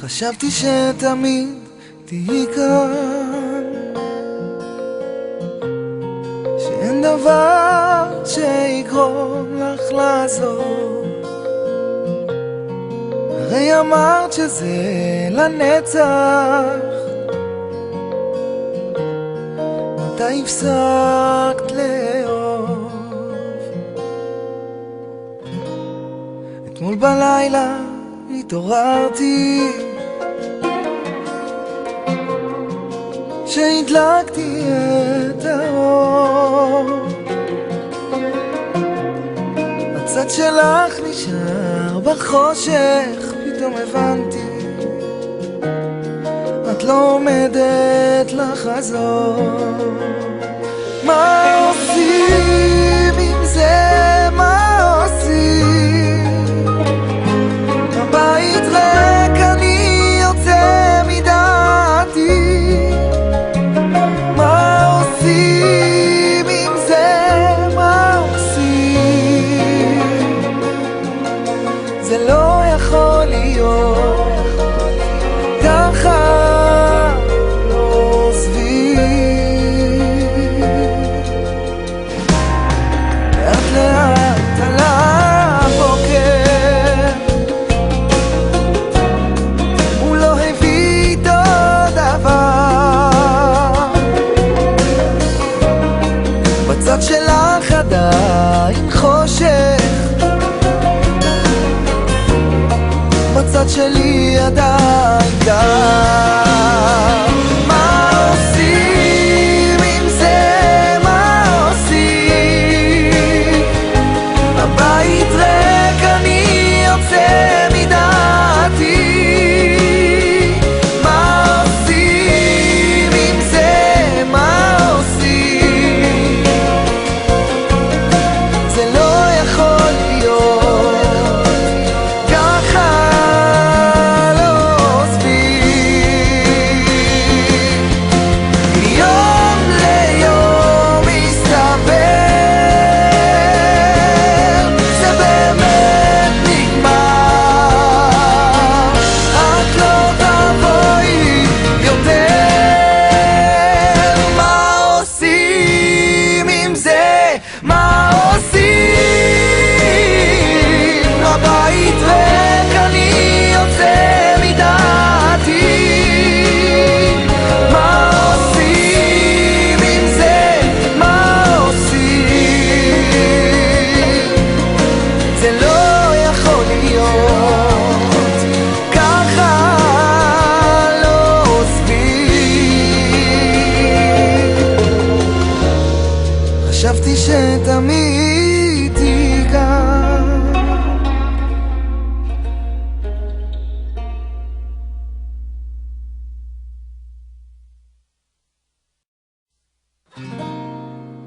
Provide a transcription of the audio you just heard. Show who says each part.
Speaker 1: חשבתי שתמיד תהי כאן, שאין דבר שיגרום לך לעזוב. הרי אמרת שזה לנצח. מתי הפסקת לאהוב? אתמול בלילה התעוררתי שהדלקתי את האור. הצד שלך נשאר בחושך, פתאום הבנתי את לא עומדת לחזור. מה עושים עם זה? מה עושים? הבית ריק, אני יוצא מדעתי. מה עושים עם זה? מה עושים? זה לא יכול להיות ככה. בצד שלך עדיין חושך, בצד שלי עדיין קר. מה עושים עם זה? מה עושים? הבית ריק, אני יוצא מדעתי. מה עושים עם זה? מה עושים? זה לא יכול להיות ככה. לא עוזבים. יום ליום מסתבר זה באמת נגמר. את לא תבואי יותר. מה עושים עם זה? מה עושים? הבית ריק, אני יוצא מדעתי. מה עושים עם זה? מה עושים? זה לא יכול להיות ככה. לא עוזבים. חשבתי שתמיד